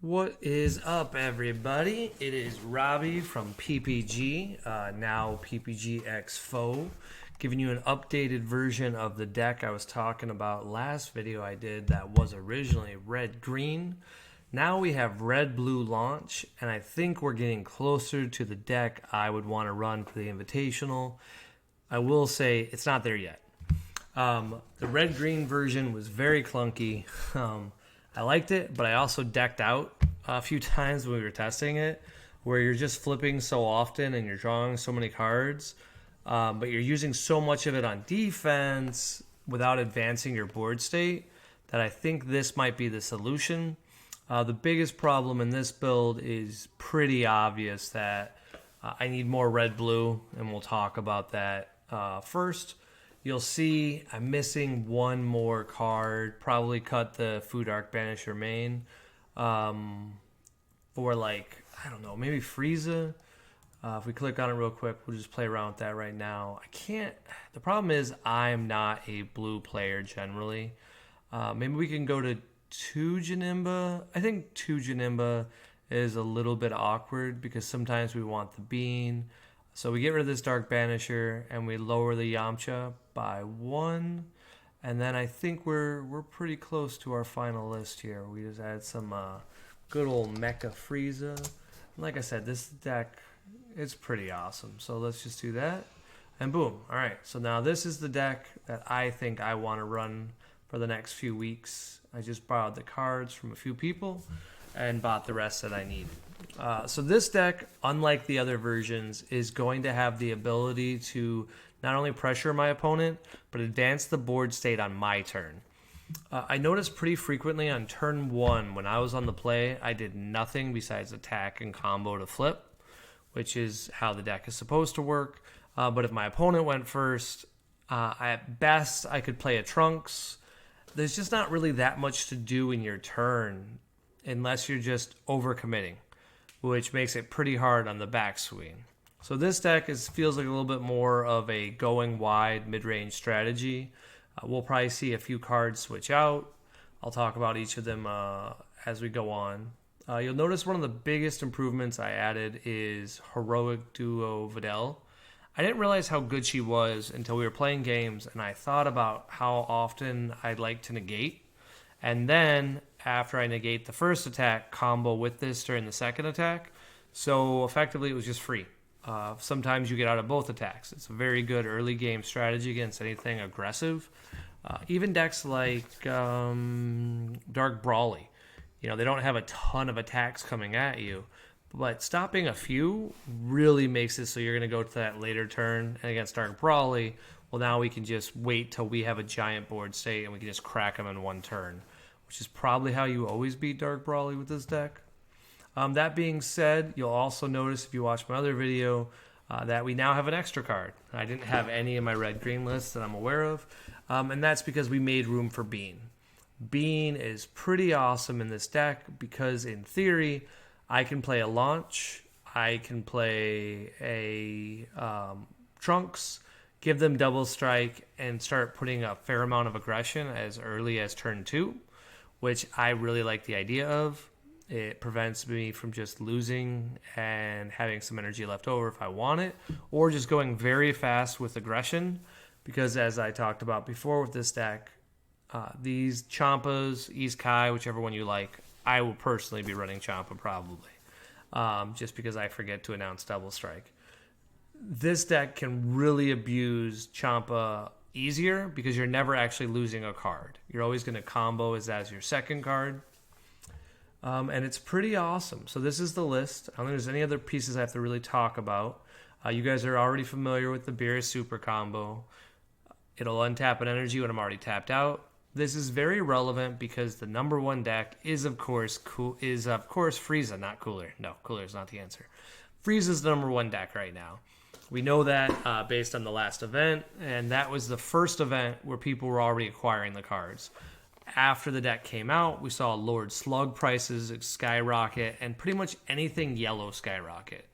What is up, everybody? It is Robbie from PPG, now PPG X Foe, giving you an updated version of the deck I was talking about last video I did that was originally red-green. Now we have red-blue launch, and I think we're getting closer to the deck I would want to run for the Invitational. I will say it's not there yet. The red-green version was very clunky. I liked it, but I also decked out a few times when we were testing it, where you're just flipping so often and you're drawing so many cards, but you're using so much of it on defense without advancing your board state that I think this might be the solution. The biggest problem in this build is pretty obvious that I need more red-blue, and we'll talk about that first. You'll see I'm missing one more card. Probably cut the Food Arc Banisher main for I don't know, maybe Frieza. If we click on it real quick, we'll just play around with that right now. I can't. The problem is I'm not a blue player generally. Maybe we can go to 2 Janemba. I think 2 Janemba is a little bit awkward because sometimes we want the bean. So we get rid of this Dark Banisher and we lower the Yamcha by 1. And then I think we're pretty close to our final list here. We just add some good old Mecha Frieza. And like I said, this deck, it's pretty awesome. So let's just do that. And boom. All right. So now this is the deck that I think I want to run for the next few weeks. I just borrowed the cards from a few people and bought the rest that I need. So this deck, unlike the other versions, is going to have the ability to not only pressure my opponent, but advance the board state on my turn. I noticed pretty frequently on turn 1, when I was on the play, I did nothing besides attack and combo to flip, which is how the deck is supposed to work. But if my opponent went first, at best, I could play a Trunks. There's just not really that much to do in your turn unless you're just overcommitting, which makes it pretty hard on the backswing. So this deck feels like a little bit more of a going wide mid-range strategy. We'll probably see a few cards switch out. I'll talk about each of them as we go on. You'll notice one of the biggest improvements I added is Heroic Duo Videl. I didn't realize how good she was until we were playing games, and I thought about how often I'd like to negate. And then, after I negate the first attack, combo with this during the second attack. So, effectively, it was just free. Sometimes you get out of both attacks. It's a very good early game strategy against anything aggressive. Even decks like Dark Brawly, they don't have a ton of attacks coming at you, but stopping a few really makes it so you're going to go to that later turn. And against Dark Brawly, well, now we can just wait till we have a giant board state and we can just crack them in one turn, which is probably how you always beat Dark Brawly with this deck. That being said, you'll also notice if you watch my other video that we now have an extra card. I didn't have any in my red-green list that I'm aware of, and that's because we made room for Bean. Bean is pretty awesome in this deck because, in theory, I can play a Launch, I can play a Trunks, give them double strike, and start putting a fair amount of aggression as early as turn 2, which I really like the idea of. It prevents me from just losing and having some energy left over if I want it, or just going very fast with aggression, because as I talked about before with this deck, these Champas, Isekai, whichever one you like, I will personally be running Champa probably, just because I forget to announce double strike. This deck can really abuse Champa easier because you're never actually losing a card. You're always going to combo as your second card. And it's pretty awesome. So this is the list. I don't think there's any other pieces I have to really talk about. You guys are already familiar with the Beerus Super combo. It'll untap an energy when I'm already tapped out. This is very relevant because the number 1 deck is of course Frieza, not Cooler. No, Cooler is not the answer. Frieza's the number 1 deck right now. We know that based on the last event, and that was the first event where people were already acquiring the cards. After the deck came out, we saw Lord Slug prices skyrocket and pretty much anything yellow skyrocket.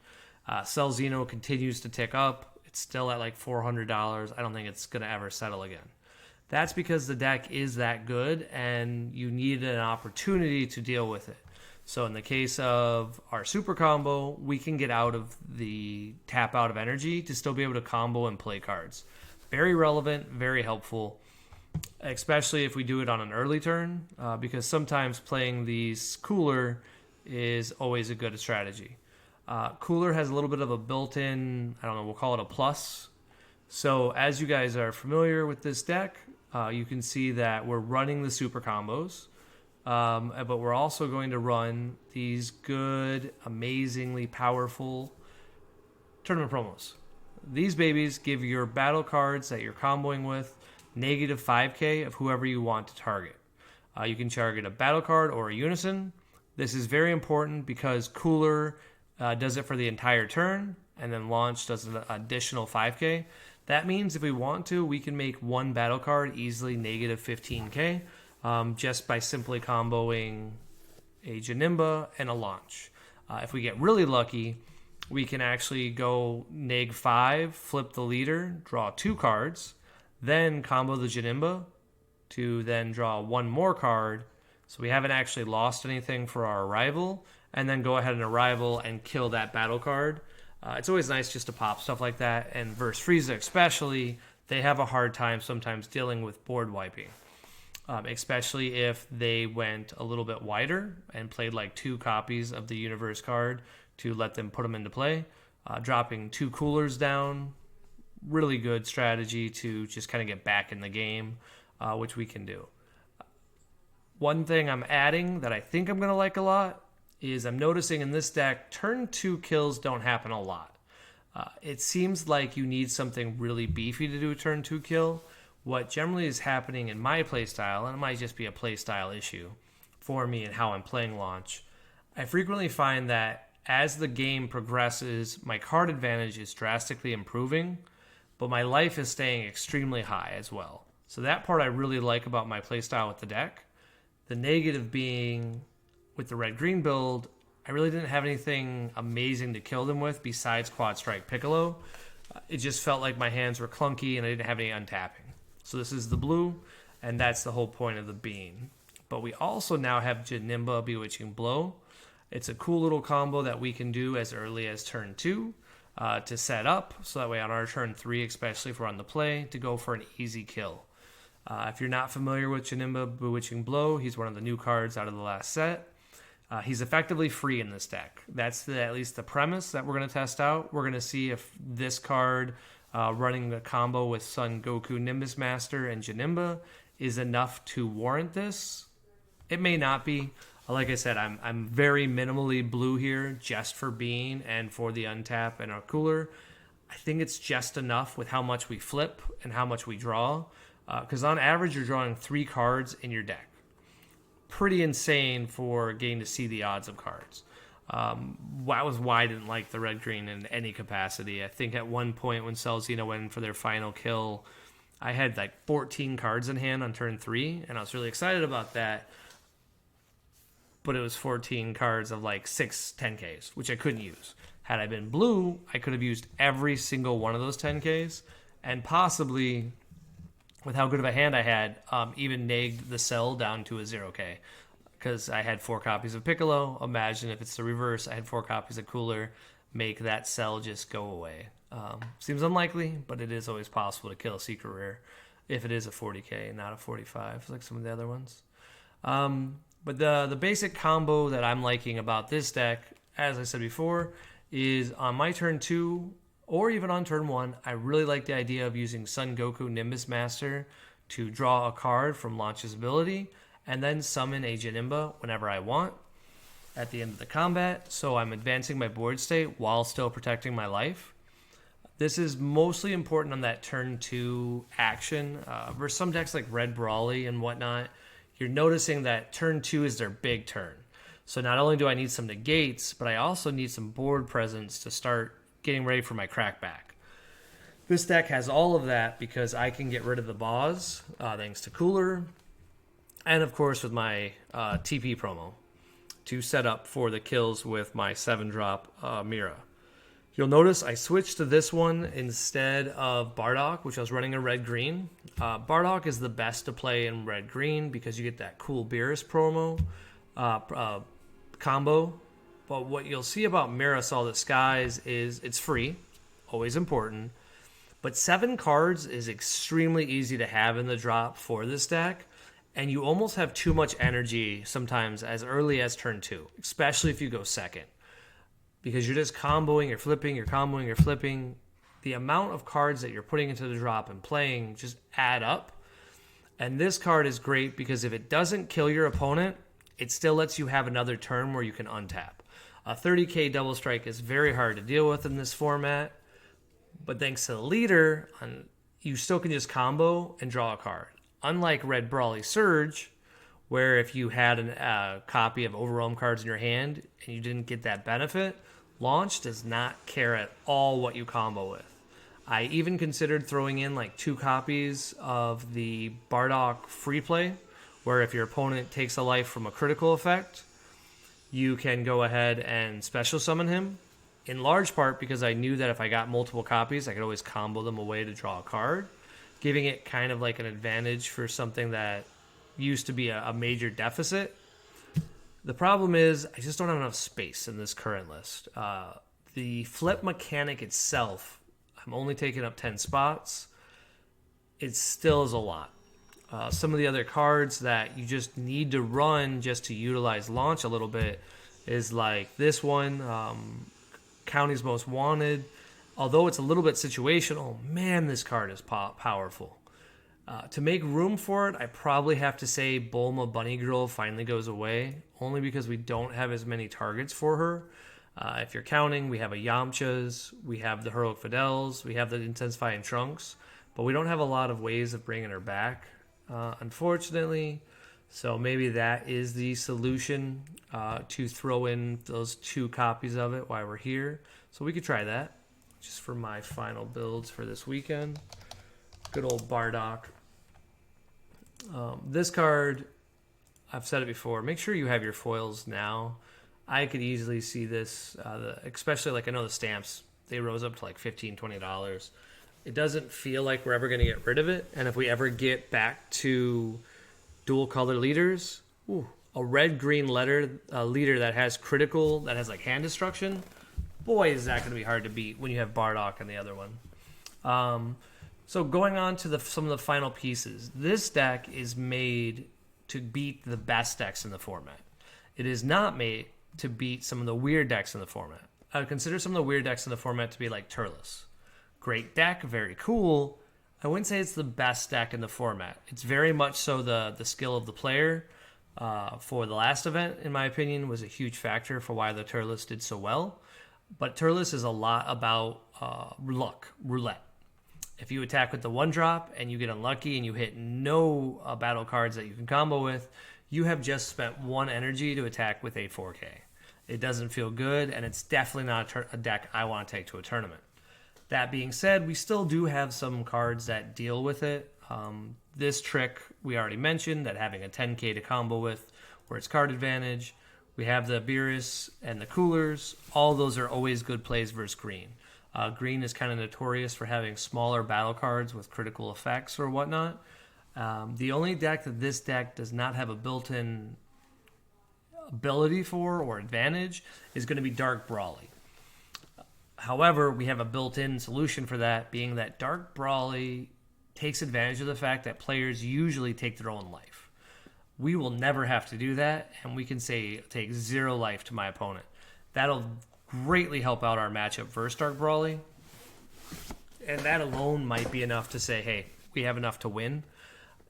Cell Xeno continues to tick up. It's still at like $400. I don't think it's going to ever settle again. That's because the deck is that good and you need an opportunity to deal with it. So in the case of our super combo, we can get out of the tap out of energy to still be able to combo and play cards. Very relevant, very helpful, especially if we do it on an early turn, because sometimes playing these cooler is always a good strategy. Cooler has a little bit of a built-in, I don't know, we'll call it a plus. So as you guys are familiar with this deck, you can see that we're running the super combos, but we're also going to run these good, amazingly powerful tournament promos. These babies give your battle cards that you're comboing with negative 5k of whoever you want to target. You can target a battle card or a unison. This is very important because Cooler does it for the entire turn, and then Launch does an additional 5k. That means if we want to, we can make one battle card easily negative 15k just by simply comboing a Janemba and a Launch. If we get really lucky, we can actually go neg 5, flip the leader, draw 2 cards, then combo the Janemba to then draw 1 more card. So we haven't actually lost anything for our arrival, and then go ahead and arrival and kill that battle card. It's always nice just to pop stuff like that, and versus Frieza especially, they have a hard time sometimes dealing with board wiping. Especially if they went a little bit wider and played like 2 copies of the Universe card to let them put them into play. Dropping 2 coolers down, really good strategy to just kind of get back in the game, which we can do. One thing I'm adding that I think I'm going to like a lot is I'm noticing in this deck, turn 2 kills don't happen a lot. It seems like you need something really beefy to do a turn 2 kill. What generally is happening in my playstyle, and it might just be a playstyle issue for me and how I'm playing Launch, I frequently find that as the game progresses, my card advantage is drastically improving, but my life is staying extremely high as well. So that part I really like about my playstyle with the deck. The negative being, with the red-green build, I really didn't have anything amazing to kill them with besides Quad Strike Piccolo. It just felt like my hands were clunky and I didn't have any untapping. So this is the blue, and that's the whole point of the bean. But we also now have Janemba Bewitching Blow. It's a cool little combo that we can do as early as turn 2 to set up, so that way on our turn 3, especially if we're on the play, to go for an easy kill. If you're not familiar with Janemba Bewitching Blow, he's one of the new cards out of the last set. He's effectively free in this deck. That's at least the premise that we're going to test out. We're going to see if this card, running the combo with Son Goku, Nimbus Master, and Janemba, is enough to warrant this. It may not be. Like I said, I'm very minimally blue here just for Bean and for the untap and our cooler. I think it's just enough with how much we flip and how much we draw. Because on average, you're drawing 3 cards in your deck. Pretty insane for getting to see the odds of cards. That was why I didn't like the red-green in any capacity. I think at one point when Celzina went in for their final kill, I had like 14 cards in hand on turn 3, and I was really excited about that. But it was 14 cards of like 6 10Ks, which I couldn't use. Had I been blue, I could have used every single one of those 10Ks, and possibly, with how good of a hand I had, even nagged the cell down to a 0K. Because I had 4 copies of Piccolo. Imagine if it's the reverse, I had 4 copies of Cooler. Make that cell just go away. Seems unlikely, but it is always possible to kill a secret rare if it is a 40K and not a 45, like some of the other ones. But the basic combo that I'm liking about this deck, as I said before, is on my turn 2 or even on turn 1, I really like the idea of using Son Goku Nimbus Master to draw a card from Launch's ability and then summon a Janemba whenever I want at the end of the combat. So I'm advancing my board state while still protecting my life. This is mostly important on that turn 2 action. Versus some decks like Red Brawly and whatnot, you're noticing that turn 2 is their big turn. So not only do I need some negates, but I also need some board presence to start getting ready for my crackback. This deck has all of that because I can get rid of the Boz, thanks to Cooler, and of course with my TP promo to set up for the kills with my 7-drop Mira. You'll notice I switched to this one instead of Bardock, which I was running a red-green. Bardock is the best to play in red-green because you get that cool Beerus promo combo. But what you'll see about Marisol Disguise is it's free, always important. But 7 cards is extremely easy to have in the drop for this deck. And you almost have too much energy sometimes as early as turn 2, especially if you go second. Because you're just comboing, you're flipping, you're comboing, you're flipping. The amount of cards that you're putting into the drop and playing just add up. And this card is great because if it doesn't kill your opponent, it still lets you have another turn where you can untap. A 30k double strike is very hard to deal with in this format. But thanks to the leader, you still can just combo and draw a card. Unlike Red Brawly Surge, where if you had a copy of Overwhelm cards in your hand and you didn't get that benefit, Launch does not care at all what you combo with. I even considered throwing in like 2 copies of the Bardock free play, where if your opponent takes a life from a critical effect, you can go ahead and special summon him. In large part because I knew that if I got multiple copies, I could always combo them away to draw a card, giving it kind of like an advantage for something that used to be a major deficit. The problem is I just don't have enough space in this current list. The flip mechanic itself, I'm only taking up 10 spots. It still is a lot. Some of the other cards that you just need to run just to utilize Launch a little bit is like this one, County's Most Wanted. Although it's a little bit situational, man, this card is powerful. To make room for it, I probably have to say Bulma Bunny Girl finally goes away, only because we don't have as many targets for her. If you're counting, we have a Yamcha's, we have the Heroic Fidels, we have the Intensifying Trunks, but we don't have a lot of ways of bringing her back, unfortunately. So maybe that is the solution, to throw in those 2 copies of it while we're here. So we could try that, just for my final builds for this weekend. Good old Bardock. This card, I've said it before, make sure you have your foils now. I could easily see this, especially like I know the stamps, they rose up to like $15, $20. It doesn't feel like we're ever going to get rid of it. And if we ever get back to dual color leaders, a red-green leader that has critical, that has like hand destruction, boy, is that going to be hard to beat when you have Bardock and the other one. So going on to some of the final pieces, this deck is made to beat the best decks in the format. It is not made to beat some of the weird decks in the format. I would consider some of the weird decks in the format to be like Turles. Great deck, very cool. I wouldn't say it's the best deck in the format. It's very much so the skill of the player. For the last event, in my opinion, was a huge factor for why the Turles did so well. But Turles is a lot about luck, roulette. If you attack with the 1-drop and you get unlucky and you hit no battle cards that you can combo with, you have just spent 1 energy to attack with a 4K. It doesn't feel good, and it's definitely not a deck I want to take to a tournament. That being said, we still do have some cards that deal with it. This trick we already mentioned, that having a 10K to combo with, where it's card advantage. We have the Beerus and the Coolers. All those are always good plays versus green. Green is kind of notorious for having smaller battle cards with critical effects or whatnot. The only deck that this deck does not have a built-in ability for or advantage is going to be Dark Brawly. However, we have a built-in solution for that, being that Dark Brawly takes advantage of the fact that players usually take their own life. We will never have to do that, and we can say take 0 life to my opponent. That'll greatly help out our matchup versus Dark Brawly. And that alone might be enough to say, hey, we have enough to win.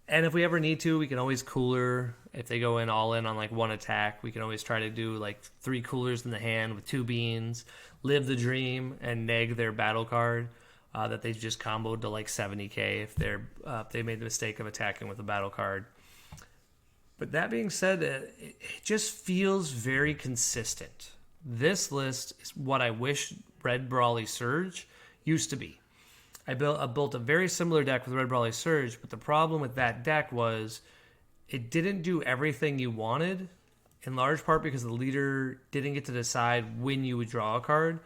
And if we ever need to, we can always cooler. If they go in all in on like 1 attack, we can always try to do like 3 coolers in the hand with 2 beans, live the dream, and neg their battle card that they've just comboed to like 70k if they made the mistake of attacking with a battle card. But that being said, it just feels very consistent. This list is what I wish Red Brawly Surge used to be. I built a very similar deck with Red Brawly Surge, but the problem with that deck was it didn't do everything you wanted, in large part because the leader didn't get to decide when you would draw a card,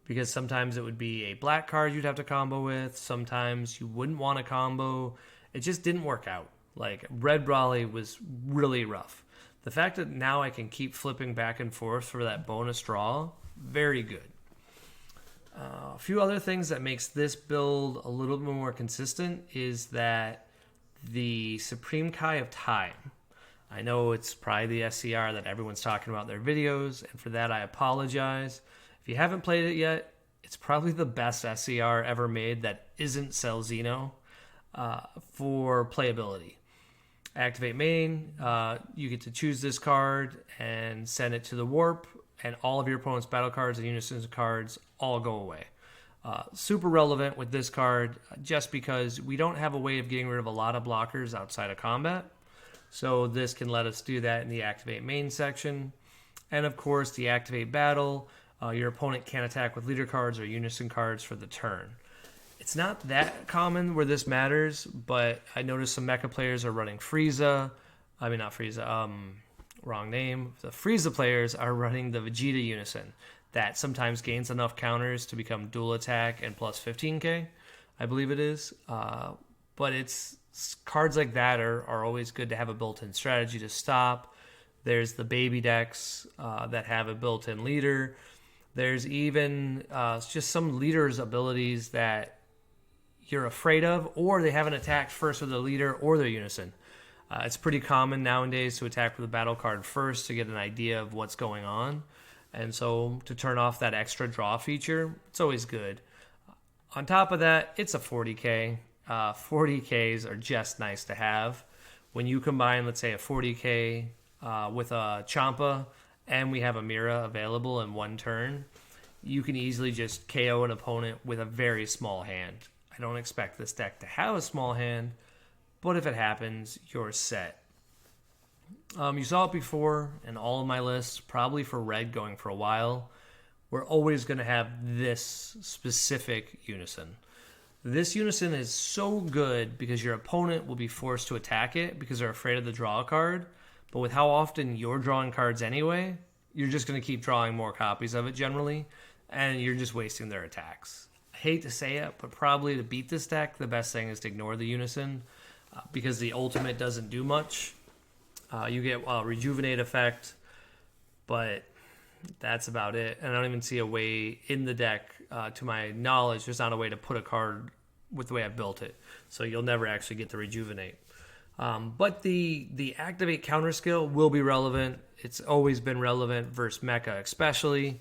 because sometimes it would be a black card you'd have to combo with, sometimes you wouldn't want to combo. It just didn't work out. Like, Red Brawly was really rough. The fact that now I can keep flipping back and forth for that bonus draw, very good. A few other things that makes this build a little bit more consistent is that the Supreme Kai of Time. I know it's probably the SCR that everyone's talking about in their videos, and for that I apologize. If you haven't played it yet, it's probably the best SCR ever made that isn't Cell Xeno for playability. Activate main, you get to choose this card and send it to the warp, and all of your opponent's battle cards and Unison cards all go away. Super relevant with this card just because we don't have a way of getting rid of a lot of blockers outside of combat. So this can let us do that in the activate main section. And of course, the activate battle, your opponent can't attack with leader cards or Unison cards for the turn. It's not that common where this matters, but I noticed some mecha players are running Frieza. I mean, not Frieza, wrong name. The Frieza players are running the Vegeta Unison. That sometimes gains enough counters to become dual attack and plus 15k, I believe it is. But it's cards like that are always good to have a built-in strategy to stop. There's the baby decks that have a built-in leader. There's even just some leaders' abilities that you're afraid of, or they haven't attacked first with their leader or their Unison. It's pretty common nowadays to attack with a battle card first to get an idea of what's going on. And so to turn off that extra draw feature, it's always good. On top of that, it's a 40k. 40ks are just nice to have. When you combine, let's say, a 40k with a Champa, and we have a Mira available in one turn, you can easily just KO an opponent with a very small hand. I don't expect this deck to have a small hand, but if it happens, you're set. You saw it before in all of my lists, probably for red going for a while. We're always going to have this specific Unison. This Unison is so good because your opponent will be forced to attack it because they're afraid of the draw card. But with how often you're drawing cards anyway, you're just going to keep drawing more copies of it generally, and you're just wasting their attacks. I hate to say it, but probably to beat this deck, the best thing is to ignore the Unison because the ultimate doesn't do much. You get a rejuvenate effect, but that's about it. And I don't even see a way in the deck, to my knowledge, there's not a way to put a card with the way I've built it. So you'll never actually get the rejuvenate. But the activate counter skill will be relevant. It's always been relevant versus mecha, especially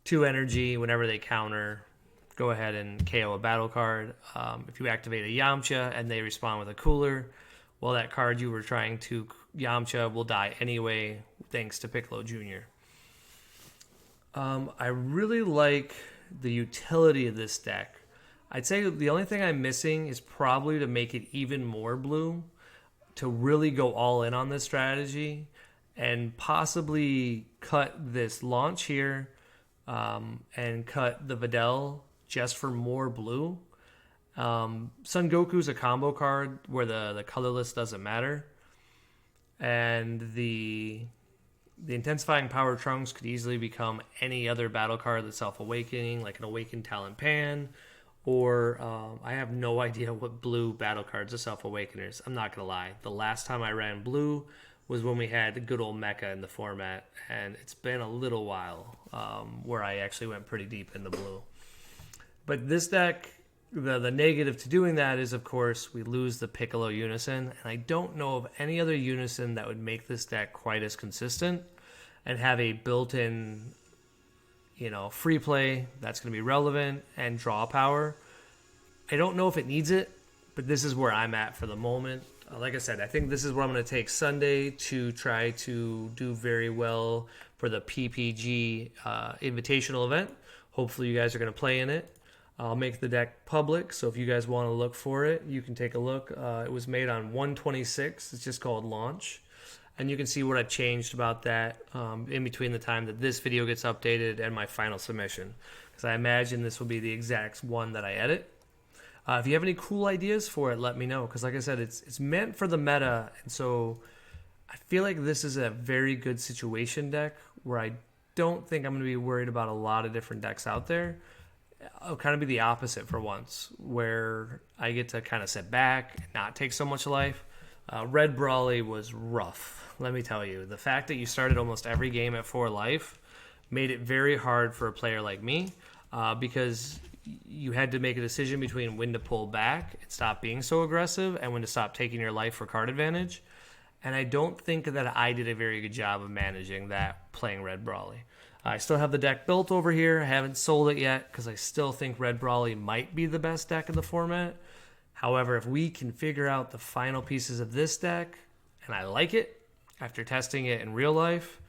2 energy whenever they counter. Go ahead and KO a battle card. If you activate a Yamcha and they respond with a cooler, well, that card you were trying to Yamcha will die anyway, thanks to Piccolo Jr. I really like the utility of this deck. I'd say the only thing I'm missing is probably to make it even more blue, to really go all in on this strategy, and possibly cut this launch here and cut the Videl just for more blue. Son Goku's a combo card where the colorless doesn't matter. And the intensifying power Trunks could easily become any other battle card that's self-awakening, like an Awakened Talon Pan, or I have no idea what blue battle cards are self-awakeners. I'm not going to lie. The last time I ran blue was when we had the good old mecha in the format, and it's been a little while where I actually went pretty deep in the blue. But this deck, the negative to doing that is, of course, we lose the Piccolo Unison, and I don't know of any other Unison that would make this deck quite as consistent and have a built-in, free play that's going to be relevant and draw power. I don't know if it needs it, but this is where I'm at for the moment. Like I said, I think this is where I'm going to take Sunday to try to do very well for the PPG Invitational event. Hopefully you guys are going to play in it. I'll make the deck public, so if you guys want to look for it, you can take a look. It was made on 1/26. It's just called Launch. And you can see what I've changed about that in between the time that this video gets updated and my final submission. Because I imagine this will be the exact one that I edit. If you have any cool ideas for it, let me know. Because like I said, it's meant for the meta. And so I feel like this is a very good situation deck where I don't think I'm going to be worried about a lot of different decks out there. I'll kind of be the opposite for once, where I get to kind of sit back and not take so much life. Red Brawly was rough, let me tell you. The fact that you started almost every game at 4 life made it very hard for a player like me because you had to make a decision between when to pull back and stop being so aggressive and when to stop taking your life for card advantage. And I don't think that I did a very good job of managing that playing Red Brawly. I still have the deck built over here. I haven't sold it yet because I still think Red Brawly might be the best deck in the format. However, if we can figure out the final pieces of this deck, and I like it, after testing it in real life,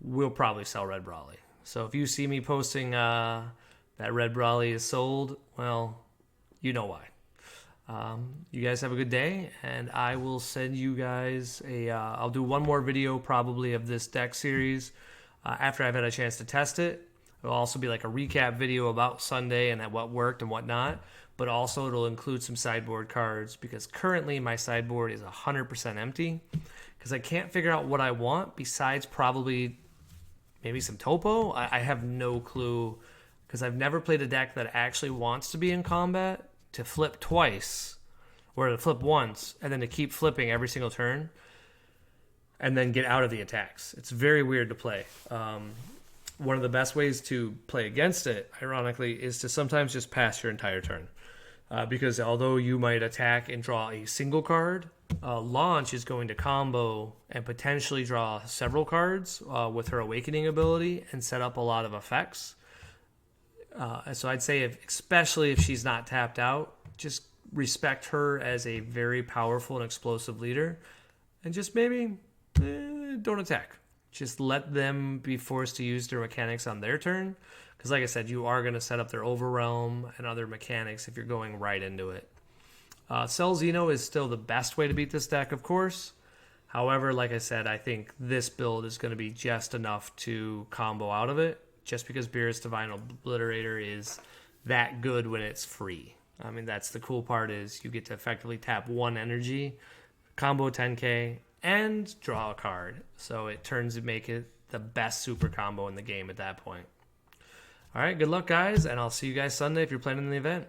we'll probably sell Red Brawly. So if you see me posting that Red Brawly is sold, well, you know why. You guys have a good day, and I will send you guys I'll do one more video probably of this deck series after I've had a chance to test it. It'll also be like a recap video about Sunday and what worked and what not, but also it'll include some sideboard cards because currently my sideboard is 100% empty because I can't figure out what I want besides probably maybe some topo. I have no clue because I've never played a deck that actually wants to be in combat to flip twice or to flip once and then to keep flipping every single turn and then get out of the attacks. It's very weird to play. One of the best ways to play against it, ironically, is to sometimes just pass your entire turn. Because although you might attack and draw a single card, Launch is going to combo and potentially draw several cards with her Awakening ability and set up a lot of effects. So I'd say, especially if she's not tapped out, just respect her as a very powerful and explosive leader. And just maybe don't attack. Just let them be forced to use their mechanics on their turn. Because like I said, you are going to set up their Overwhelm and other mechanics if you're going right into it. Cell Xeno is still the best way to beat this deck, of course. However, like I said, I think this build is going to be just enough to combo out of it. Just because Beerus Divine Obliterator is that good when it's free. I mean, that's the cool part is you get to effectively tap one energy, combo 10k, and draw a card. So it turns to make it the best super combo in the game at that point. All right, good luck, guys, and I'll see you guys Sunday if you're playing in the event.